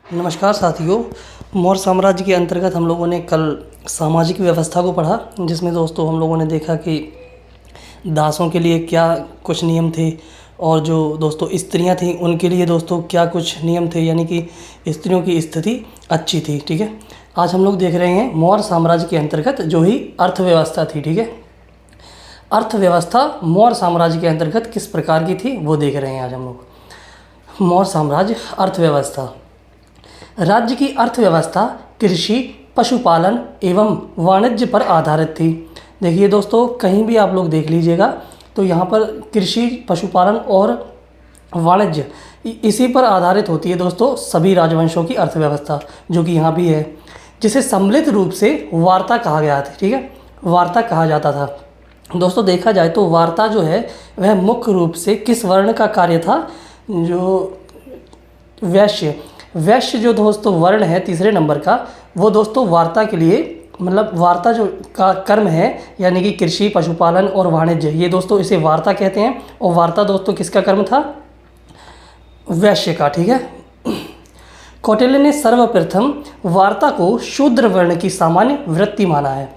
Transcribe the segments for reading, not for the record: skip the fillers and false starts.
नमस्कार साथियों। मौर्य साम्राज्य के अंतर्गत हम लोगों ने कल सामाजिक व्यवस्था को पढ़ा, जिसमें दोस्तों हम लोगों ने देखा कि दासों के लिए क्या कुछ नियम थे और जो दोस्तों स्त्रियां थीं उनके लिए दोस्तों क्या कुछ नियम थे, यानी कि स्त्रियों की स्थिति अच्छी थी। ठीक है, आज हम लोग देख रहे हैं मौर्य साम्राज्य के अंतर्गत जो ही अर्थव्यवस्था थी। ठीक है, अर्थव्यवस्था मौर्य साम्राज्य के अंतर्गत किस प्रकार की थी वो देख रहे हैं आज हम लोग। मौर्य साम्राज्य अर्थव्यवस्था। राज्य की अर्थव्यवस्था कृषि, पशुपालन एवं वाणिज्य पर आधारित थी। देखिए दोस्तों, कहीं भी आप लोग देख लीजिएगा तो यहाँ पर कृषि, पशुपालन और वाणिज्य इसी पर आधारित होती है दोस्तों सभी राजवंशों की अर्थव्यवस्था, जो कि यहाँ भी है, जिसे सम्मिलित रूप से वार्ता कहा गया था। ठीक है, वार्ता कहा जाता था। दोस्तों देखा जाए तो वार्ता जो है वह मुख्य रूप से किस वर्ण का कार्य था? जो वैश्य जो दोस्तों वर्ण है तीसरे नंबर का, वो दोस्तों वार्ता के लिए, मतलब वार्ता जो का कर्म है, यानी कि कृषि, पशुपालन और वाणिज्य, ये दोस्तों इसे वार्ता कहते हैं। और वार्ता दोस्तों किसका कर्म था? वैश्य का। ठीक है, कौटिल्य ने सर्वप्रथम वार्ता को शूद्र वर्ण की सामान्य वृत्ति माना है,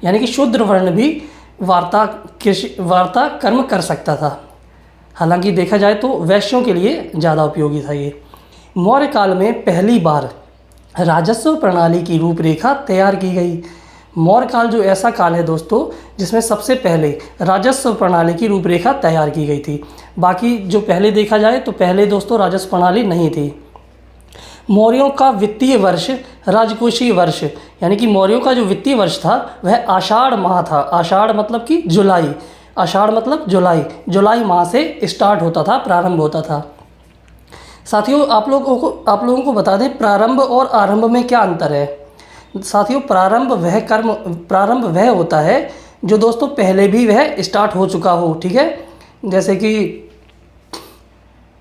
यानी कि शूद्र वर्ण भी वार्ता कर्म कर सकता था। हालांकि देखा जाए तो वैश्यों के लिए ज़्यादा उपयोगी था ये। मौर्य काल में पहली बार राजस्व प्रणाली की रूपरेखा तैयार की गई। मौर्य काल जो ऐसा काल है दोस्तों जिसमें सबसे पहले राजस्व प्रणाली की रूपरेखा तैयार की गई थी। बाकी जो पहले देखा जाए तो पहले दोस्तों राजस्व प्रणाली नहीं थी। मौर्यों का वित्तीय वर्ष राजकोषीय वर्ष, यानी कि मौर्यों का जो वित्तीय वर्ष था वह आषाढ़ माह था। आषाढ़ मतलब कि जुलाई, आषाढ़ मतलब जुलाई माह से स्टार्ट होता था, प्रारंभ होता था। साथियों आप लोगों को बता दें प्रारंभ और आरंभ में क्या अंतर है। साथियों प्रारंभ वह होता है जो दोस्तों पहले भी वह स्टार्ट हो चुका हो। ठीक है, जैसे कि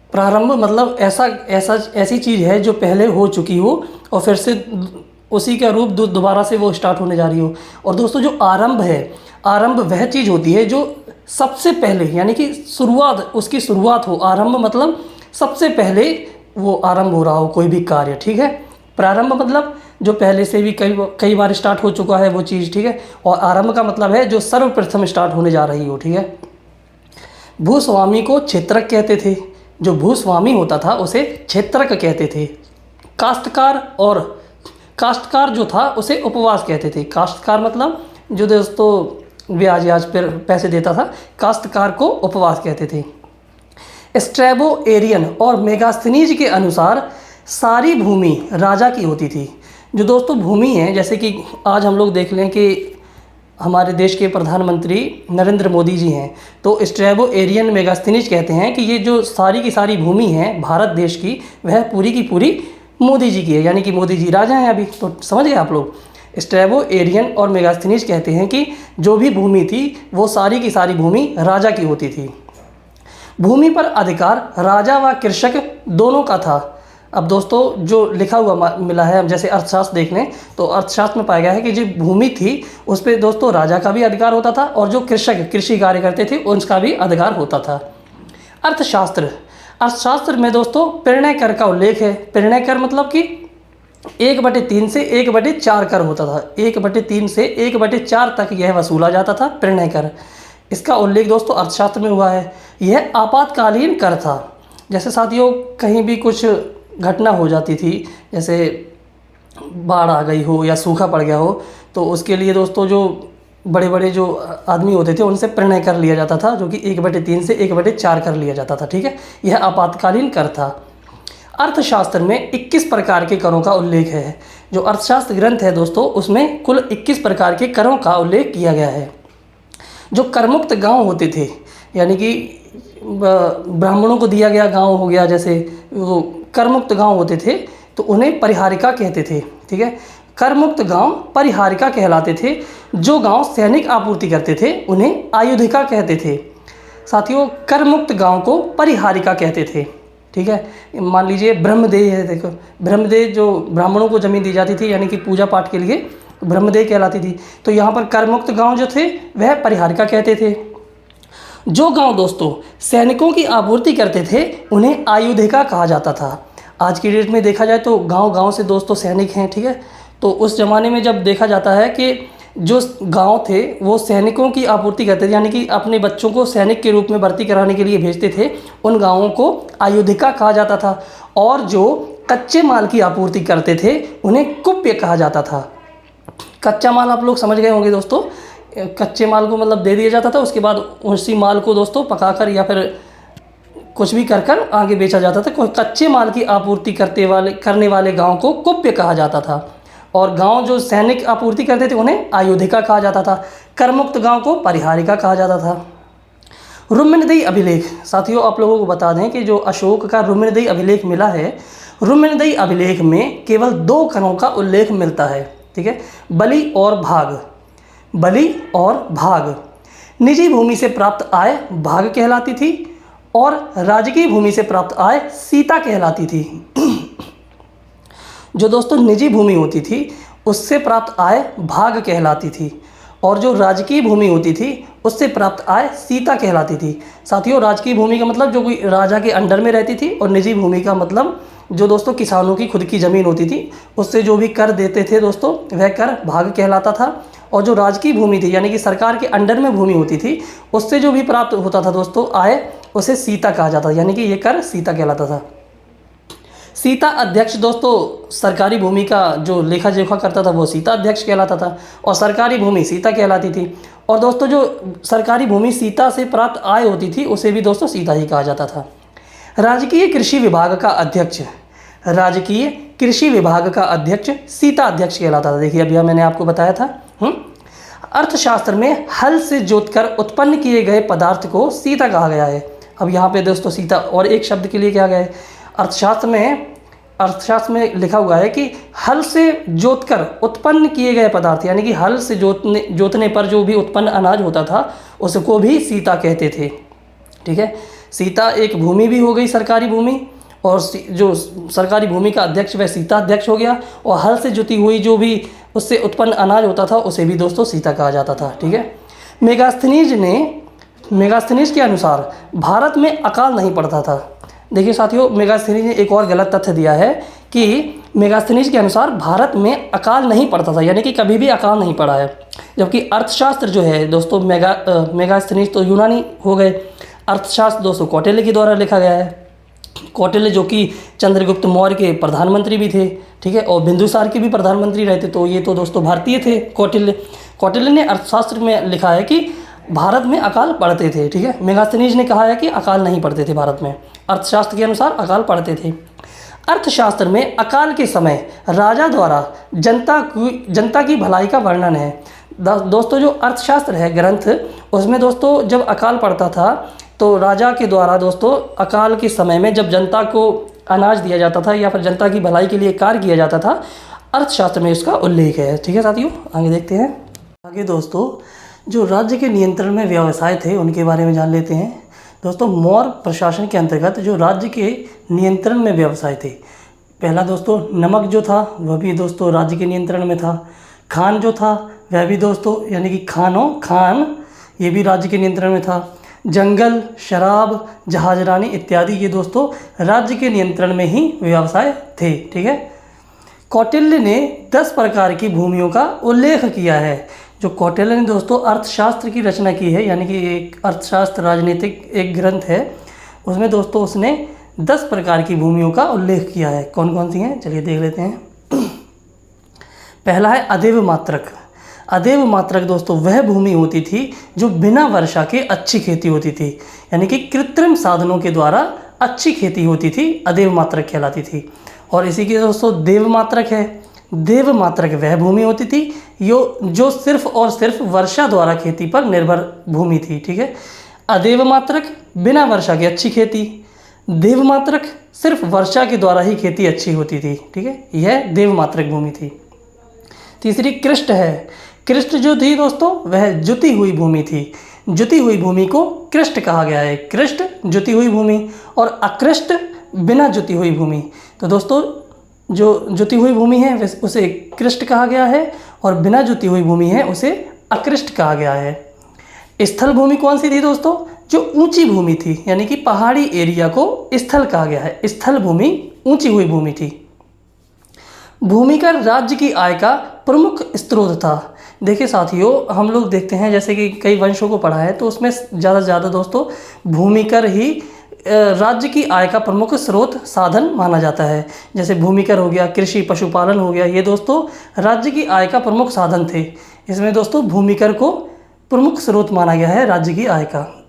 प्रारंभ मतलब ऐसी चीज़ है जो पहले हो चुकी हो और फिर से उसी का रूप दोबारा से वो स्टार्ट होने जा रही हो। और दोस्तों जो आरंभ है, आरंभ वह चीज़ होती है जो सबसे पहले, यानी कि उसकी शुरुआत हो। आरंभ मतलब सबसे पहले वो आरंभ हो रहा हो कोई भी कार्य। ठीक है, प्रारंभ मतलब जो पहले से भी कई बार स्टार्ट हो चुका है वो चीज़। ठीक है, और आरंभ का मतलब है जो सर्वप्रथम स्टार्ट होने जा रही हो। ठीक है, भूस्वामी को क्षेत्रक कहते थे। जो भूस्वामी होता था उसे क्षेत्रक कहते थे। काश्तकार जो था उसे उपवास कहते थे। काश्तकार मतलब जो दोस्तों ब्याज पर पैसे देता था, काश्तकार को उपवास कहते थे। स्ट्रैबो एरियन और मेगास्थनीज के अनुसार सारी भूमि राजा की होती थी। जो दोस्तों भूमि है, जैसे कि आज हम लोग देख लें कि हमारे देश के प्रधानमंत्री नरेंद्र मोदी जी हैं, तो स्ट्रैबो एरियन मेगास्थनीज कहते हैं कि ये जो सारी की सारी भूमि है भारत देश की, वह पूरी की पूरी मोदी जी की है, यानी कि मोदी जी राजा हैं अभी। तो समझ गए आप लोग। स्ट्रैबो एरियन और मेगास्थनीज कहते हैं कि जो भी भूमि थी वो सारी की सारी भूमि राजा की होती थी। भूमि पर अधिकार राजा व कृषक दोनों का था। अब दोस्तों जो लिखा हुआ मिला है, अब जैसे अर्थशास्त्र देख लें तो अर्थशास्त्र में पाया गया है कि जो भूमि थी उस पर दोस्तों राजा का भी अधिकार होता था और जो कृषि कार्य करते थे उनका भी अधिकार होता था। अर्थशास्त्र में दोस्तों निर्णय कर का उल्लेख है। निर्णय कर मतलब कि 1/3 से 1/4 कर होता था। 1/3 से 1/4 तक यह वसूला जाता था निर्णय कर। इसका उल्लेख दोस्तों अर्थशास्त्र में हुआ है। यह आपातकालीन कर था। जैसे साथियों कहीं भी कुछ घटना हो जाती थी, जैसे बाढ़ आ गई हो या सूखा पड़ गया हो, तो उसके लिए दोस्तों जो बड़े बड़े जो आदमी होते थे उनसे निर्णय कर लिया जाता था, जो कि 1/3 से 1/4 कर लिया जाता था। ठीक है, यह आपातकालीन कर था। अर्थशास्त्र में 21 प्रकार के करों का उल्लेख है। जो अर्थशास्त्र ग्रंथ है दोस्तों उसमें कुल 21 प्रकार के करों का उल्लेख किया गया है। जो करमुक्त गांव होते थे, यानी कि ब्राह्मणों को दिया गया गांव हो गया, जैसे वो करमुक्त गांव होते थे तो उन्हें परिहारिका कहते थे। ठीक है, करमुक्त गांव परिहारिका कहलाते थे। जो गांव सैनिक आपूर्ति करते थे उन्हें आयुधिका कहते थे। साथियों करमुक्त गांव को परिहारिका कहते थे। ठीक है, मान लीजिए ब्रह्मदेह है, देखो ब्रह्मदेह जो ब्राह्मणों को जमीन दी जाती थी यानी कि पूजा पाठ के लिए ब्रह्मदेह कहलाती थी। तो यहाँ पर करमुक्त गांव जो थे वह परिहारिका कहते थे। जो गांव दोस्तों सैनिकों की आपूर्ति करते थे उन्हें आयुधिका कहा जाता था। आज की डेट में देखा जाए तो गांव-गांव से दोस्तों सैनिक हैं, ठीक है। तो उस ज़माने में जब देखा जाता है कि जो गांव थे वो सैनिकों की आपूर्ति करते थे, यानी कि अपने बच्चों को सैनिक के रूप में भर्ती कराने के लिए भेजते थे। उन गाँवों को अयोध्या कहा जाता था, और जो कच्चे माल की आपूर्ति करते थे उन्हें कुप्य कहा जाता था। कच्चा माल आप लोग समझ गए होंगे दोस्तों, कच्चे माल को मतलब दे दिया जाता था, उसके बाद उसी माल को दोस्तों पकाकर या फिर कुछ भी कर आगे बेचा जाता था। कोई कच्चे माल की आपूर्ति करने वाले गांव को कुप्य कहा जाता था, और गांव जो सैनिक आपूर्ति करते थे उन्हें आयुधिका कहा जाता था। करमुक्त गांव को परिहारिका कहा जाता था। रुम्नदेही अभिलेख, साथियों आप लोगों को बता दें कि जो अशोक का रुम्नदेही अभिलेख मिला है, रुम्नदेही अभिलेख में केवल 2 करों का उल्लेख मिलता है, ठीक है, बलि और भाग। बलि और भाग। निजी भूमि से प्राप्त आय भाग कहलाती थी, और राजकीय भूमि से प्राप्त आय सीता कहलाती थी। जो दोस्तों निजी भूमि होती थी उससे प्राप्त आय भाग कहलाती थी, और जो राजकीय भूमि होती थी उससे प्राप्त आय सीता कहलाती थी। साथियों राजकीय भूमि का मतलब जो कोई राजा के अंडर में रहती थी, और निजी भूमि का मतलब जो दोस्तों किसानों की खुद की ज़मीन होती थी उससे जो भी कर देते थे दोस्तों वह कर भाग कहलाता था। और जो राजकीय भूमि थी यानी कि सरकार के अंडर में भूमि होती थी उससे जो भी प्राप्त होता था दोस्तों आय, उसे सीता कहा जाता था, यानी कि ये कर सीता कहलाता था। सीता अध्यक्ष दोस्तों सरकारी भूमि का जो लेखा जोखा करता था वो सीता अध्यक्ष कहलाता था, और सरकारी भूमि सीता कहलाती थी। और दोस्तों जो सरकारी भूमि सीता से प्राप्त आय होती थी उसे भी दोस्तों सीता ही कहा जाता था। राजकीय कृषि विभाग का अध्यक्ष, राजकीय कृषि विभाग का अध्यक्ष सीता अध्यक्ष कहलाता था। देखिए अभी मैंने आपको बताया था। अर्थशास्त्र में हल से जोतकर उत्पन्न किए गए पदार्थ को सीता कहा गया है। अब यहाँ पे दोस्तों सीता और एक शब्द के लिए क्या गया है, अर्थशास्त्र में लिखा हुआ है कि हल से जोतकर उत्पन्न किए गए पदार्थ, यानी कि हल से जोतने पर जो भी उत्पन्न अनाज होता था उसको भी सीता कहते थे, ठीक है। सीता एक भूमि भी हो गई सरकारी भूमि, और जो सरकारी भूमि का अध्यक्ष वह सीता अध्यक्ष हो गया, और हल से जुती हुई जो भी उससे उत्पन्न अनाज होता था उसे भी दोस्तों सीता कहा जाता था, ठीक है। मेगास्थनीज के अनुसार भारत में अकाल नहीं पड़ता था। देखिए साथियों मेगास्थनीज ने एक और गलत तथ्य दिया है कि मेगास्थनीज के अनुसार भारत में अकाल नहीं पड़ता था, यानी कि कभी भी अकाल नहीं पड़ा है। जबकि अर्थशास्त्र जो है दोस्तों मेगास्थनीज तो यूनानी हो गए, अर्थशास्त्र दोस्तों कौटिल्य के द्वारा लिखा गया है। कौटिल्य जो कि चंद्रगुप्त मौर्य के प्रधानमंत्री भी थे, ठीक है, और बिंदुसार के भी प्रधानमंत्री रहे थे, तो ये तो दोस्तों भारतीय थे। कौटिल्य ने अर्थशास्त्र में लिखा है कि भारत में अकाल पड़ते थे, ठीक है। मेगास्थनीज ने कहा है कि अकाल नहीं पड़ते थे भारत में, अर्थशास्त्र के अनुसार अकाल पड़ते थे। अर्थशास्त्र में अकाल के समय राजा द्वारा जनता की भलाई का वर्णन है। दोस्तों जो अर्थशास्त्र है ग्रंथ, उसमें दोस्तों जब अकाल पड़ता था तो राजा के द्वारा दोस्तों अकाल के समय में जब जनता को अनाज दिया जाता था या फिर जनता की भलाई के लिए कार्य किया जाता था, अर्थशास्त्र में इसका उल्लेख है, ठीक है साथियों। आगे देखते हैं। आगे दोस्तों जो राज्य के नियंत्रण में व्यवसाय थे उनके बारे में जान लेते हैं। दोस्तों मौर्य प्रशासन के अंतर्गत जो राज्य के नियंत्रण में व्यवसाय थे, पहला दोस्तों नमक जो था वह भी दोस्तों राज्य के नियंत्रण में था। खान जो था वह भी दोस्तों यानी कि खान ये भी राज्य के नियंत्रण में था। जंगल, शराब, जहाजरानी इत्यादि ये दोस्तों राज्य के नियंत्रण में ही व्यवसाय थे, ठीक है। कौटिल्य ने 10 प्रकार की भूमियों का उल्लेख किया है। जो कौटिल्य ने दोस्तों अर्थशास्त्र की रचना की है, यानी कि एक अर्थशास्त्र राजनीतिक एक ग्रंथ है, उसमें दोस्तों उसने 10 प्रकार की भूमियों का उल्लेख किया है। कौन कौन सी हैं चलिए देख लेते हैं। पहला है अदेव मात्रक। अदेव मात्रक दोस्तों वह भूमि होती थी जो बिना वर्षा के अच्छी खेती होती थी, यानी कि कृत्रिम साधनों के द्वारा अच्छी खेती होती थी, अदेव मात्रक कहलाती थी। और इसी के दोस्तों देव मात्रक है। देव मात्रक वह भूमि होती थी जो सिर्फ और सिर्फ वर्षा द्वारा खेती पर निर्भर भूमि थी, ठीक है। अदेव मात्रक बिना वर्षा की अच्छी खेती, देव मात्रक सिर्फ वर्षा के द्वारा ही खेती अच्छी होती थी, ठीक है। यह देव मात्रक भूमि थी। तीसरी कृष्ट है। कृष्ट जो थी दोस्तों वह जुती हुई भूमि थी। जुती हुई भूमि को कृष्ट कहा गया है। कृष्ट जुती हुई भूमि और अकृष्ट बिना जुती हुई भूमि। तो दोस्तों जो जुती हुई भूमि है उसे कृष्ट कहा गया है, और बिना जुती हुई भूमि है उसे अकृष्ट कहा गया है। स्थल भूमि कौन सी थी दोस्तों? जो ऊंची भूमि थी, यानी कि पहाड़ी एरिया को स्थल कहा गया है। स्थल भूमि ऊंची हुई भूमि थी। भूमि कर राज्य की आय का प्रमुख स्रोत था। देखिए साथियों, हम लोग देखते हैं जैसे कि कई वंशों को पढ़ा है तो उसमें ज़्यादा से ज़्यादा दोस्तों भूमि कर ही राज्य की आय का प्रमुख स्रोत साधन माना जाता है। जैसे भूमि कर हो गया, कृषि पशुपालन हो गया, ये दोस्तों राज्य की आय का प्रमुख साधन थे। इसमें दोस्तों भूमि कर को प्रमुख स्रोत माना गया है राज्य की आय का।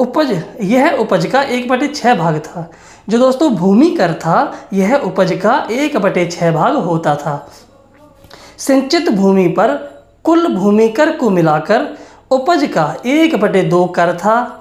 उपज, यह उपज का 1/6 भाग था। जो दोस्तों भूमि कर था यह उपज का 1/6 भाग होता था। सिंचित भूमि पर कुल भूमि कर को मिलाकर उपज का 1/2 कर था।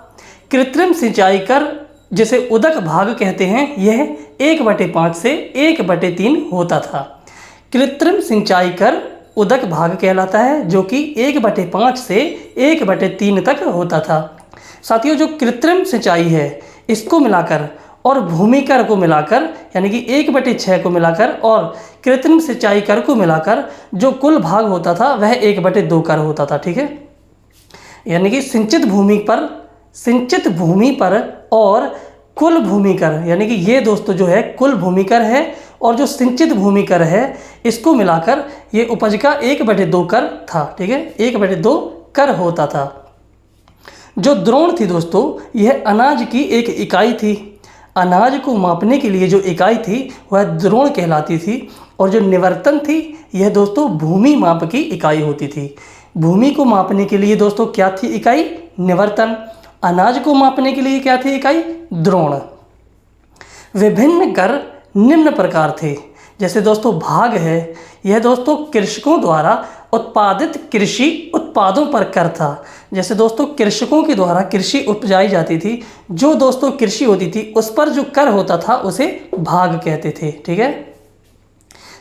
कृत्रिम सिंचाई कर, जिसे उदक भाग कहते हैं, यह 1/5 से 1/3 होता था। कृत्रिम सिंचाई कर उदक भाग कहलाता है, जो कि 1/5 से 1/3 तक होता था। साथियों, जो कृत्रिम सिंचाई है इसको मिलाकर और भूमि कर को मिलाकर, यानी कि 1/6 को मिलाकर और कृत्रिम सिंचाई कर को मिलाकर जो कुल भाग होता था वह 1/2 कर होता था। ठीक है, यानी कि सिंचित भूमि पर और कुल भूमि कर, यानी कि ये दोस्तों जो है कुल भूमि कर है और जो सिंचित भूमि कर है इसको मिलाकर ये उपज का 1/2 कर था। ठीक है, 1/2 कर होता था। जो द्रोण थी दोस्तों, यह अनाज की एक इकाई थी। अनाज को मापने के लिए जो इकाई थी वह द्रोण कहलाती थी। और जो निवर्तन थी यह दोस्तों भूमि माप की इकाई होती थी। भूमि को मापने के लिए दोस्तों क्या थी इकाई? निवर्तन। अनाज को मापने के लिए क्या थी इकाई? द्रोण। विभिन्न कर निम्न प्रकार थे। जैसे दोस्तों भाग है, यह दोस्तों कृषकों द्वारा उत्पादित कृषि उत्पादों पर कर था। जैसे दोस्तों कृषकों के द्वारा कृषि उपजाई जाती थी, जो दोस्तों कृषि होती थी उस पर जो कर होता था उसे भाग कहते थे। ठीक है।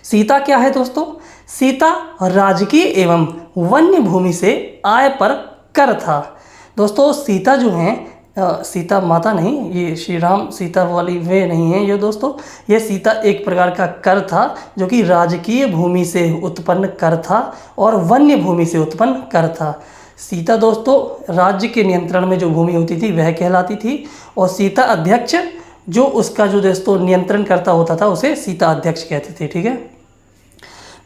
सीता क्या है दोस्तों? सीता राजकीय एवं वन्य भूमि से आय पर कर था। दोस्तों सीता जो हैं, सीता माता नहीं, ये श्री राम सीता वाली वे नहीं है ये दोस्तों, ये सीता एक प्रकार का कर था जो कि राजकीय भूमि से उत्पन्न कर था और वन्य भूमि से उत्पन्न कर था। सीता दोस्तों राज्य के नियंत्रण में जो भूमि होती थी वह कहलाती थी, और सीता अध्यक्ष जो उसका जो दोस्तों नियंत्रण करता होता था उसे सीता अध्यक्ष कहते थे। ठीक है।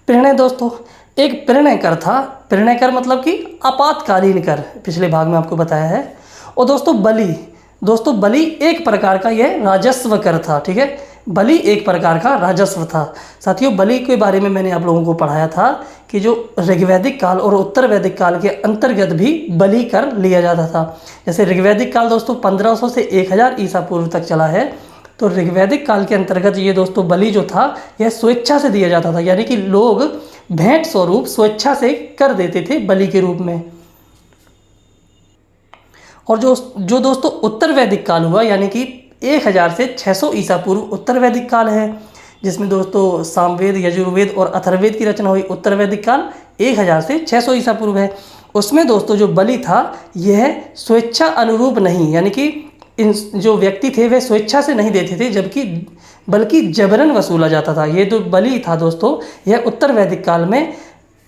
प्रणय दोस्तों, एक प्रणय कर था। प्रणय कर मतलब कि आपातकालीन कर, पिछले भाग में आपको बताया है। और दोस्तों बलि एक प्रकार का यह राजस्व कर था। ठीक है, बलि एक प्रकार का राजस्व था। साथियों बलि के बारे में मैंने आप लोगों को पढ़ाया था कि जो ऋग्वैदिक काल और उत्तर वैदिक काल के अंतर्गत भी बलि कर लिया जाता था। जैसे ऋग्वैदिक काल दोस्तों 1500 से 1000 ईसा पूर्व तक चला है, तो ऋग्वैदिक काल के अंतर्गत ये दोस्तों बलि जो था यह स्वेच्छा से दिया जाता था, यानी कि लोग भेंट स्वरूप स्वेच्छा से कर देते थे बलि के रूप में। और जो दोस्तों उत्तर वैदिक काल हुआ, यानी कि 1000 से 600 ईसा पूर्व उत्तर वैदिक काल है, जिसमें दोस्तों सामवेद, यजुर्वेद और अथर्ववेद की रचना हुई। उत्तर वैदिक काल 1000 से 600 ईसा पूर्व है। उसमें दोस्तों जो बलि था यह स्वेच्छा अनुरूप नहीं, यानी कि इन जो व्यक्ति थे वे स्वेच्छा से नहीं देते थे, बल्कि जबरन वसूला जाता था। ये जो बलि था दोस्तों यह उत्तर वैदिक काल में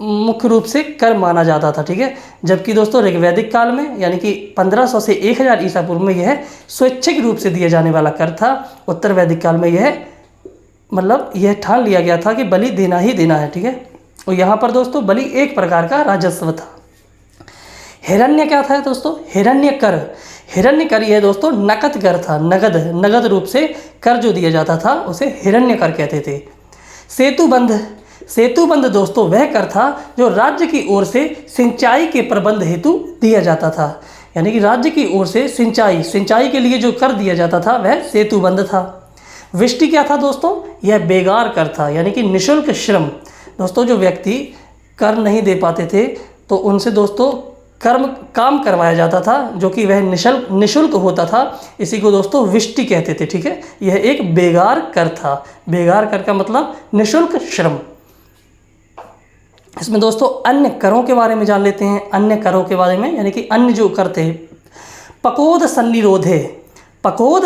मुख्य रूप से कर माना जाता था। ठीक है, जबकि दोस्तों ऋग्वैदिक काल में यानी कि 1500 से 1000 ईसा पूर्व में यह स्वैच्छिक रूप से दिया जाने वाला कर था। उत्तर वैदिक काल में यह ठान लिया गया था कि बलि देना ही देना है। ठीक है, और यहाँ पर दोस्तों बलि एक प्रकार का राजस्व था। हिरण्य क्या था दोस्तों? हिरण्य कर यह दोस्तों नकद कर था। नगद रूप से कर जो दिया जाता था उसे हिरण्य कर कहते थे। सेतुबंध दोस्तों वह कर था जो राज्य की ओर से सिंचाई के प्रबंध हेतु दिया जाता था, यानी कि राज्य की ओर से सिंचाई के लिए जो कर दिया जाता था वह सेतुबंध था। विष्टि क्या था दोस्तों? यह बेगार कर था, यानी कि निःशुल्क श्रम। दोस्तों जो व्यक्ति कर नहीं दे पाते थे तो उनसे दोस्तों काम करवाया जाता था, जो कि वह निःशुल्क होता था। इसी को दोस्तों विष्टि कहते थे। ठीक है, यह एक बेगार कर था। बेगार कर का मतलब निःशुल्क श्रम। इसमें दोस्तों अन्य करों के बारे में जान लेते हैं। अन्य करों के बारे में, यानी कि अन्य जो कर थे। पकोद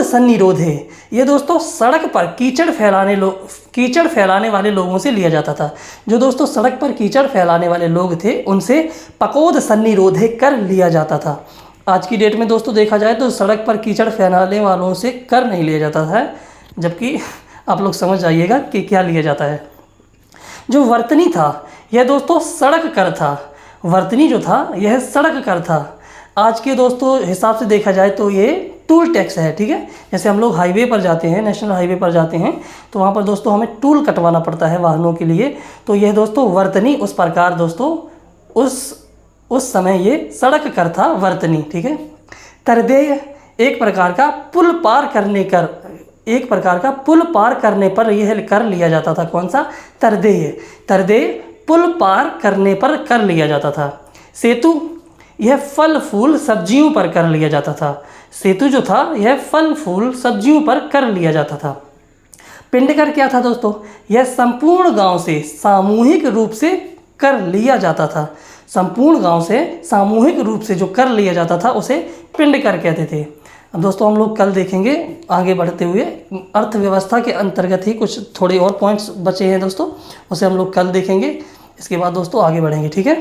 सन्निरोधे ये दोस्तों सड़क पर कीचड़ फैलाने वाले लोगों से लिया जाता था। जो दोस्तों सड़क पर कीचड़ फैलाने वाले लोग थे उनसे पकोद सन्निरोधे कर लिया जाता था। आज की डेट में दोस्तों देखा जाए तो सड़क पर कीचड़ फैलाने वालों से कर नहीं लिया जाता है, जबकि आप लोग समझ जाइएगा कि क्या लिया जाता है। जो वर्तनी था यह दोस्तों सड़क कर था। वर्तनी जो था यह सड़क कर था। आज के दोस्तों हिसाब से देखा जाए तो ये टूल टैक्स है, ठीक है। जैसे हम लोग हाईवे पर जाते हैं, नेशनल हाईवे पर जाते हैं, तो वहाँ पर दोस्तों हमें टूल कटवाना पड़ता है वाहनों के लिए। तो यह दोस्तों वर्तनी उस प्रकार दोस्तों उस समय ये सड़क कर था, वर्तनी, ठीक है। तरदेय एक प्रकार का पुल पार करने पर यह कर लिया जाता था। कौन सा? तरदेय। तरदेय पुल पार करने पर कर लिया जाता था। सेतु यह फल फूल सब्जियों पर कर लिया जाता था। सेतु जो था यह फल फूल सब्जियों पर कर लिया जाता था। पिंडकर क्या था दोस्तों? यह संपूर्ण गांव से सामूहिक रूप से कर लिया जाता था। संपूर्ण गांव से सामूहिक रूप से जो कर लिया जाता था उसे पिंडकर कहते थे। अब दोस्तों हम लोग कल देखेंगे आगे बढ़ते हुए, अर्थव्यवस्था के अंतर्गत ही कुछ थोड़े और पॉइंट्स बचे हैं दोस्तों, उसे हम लोग कल देखेंगे। इसके बाद दोस्तों आगे बढ़ेंगे, ठीक है।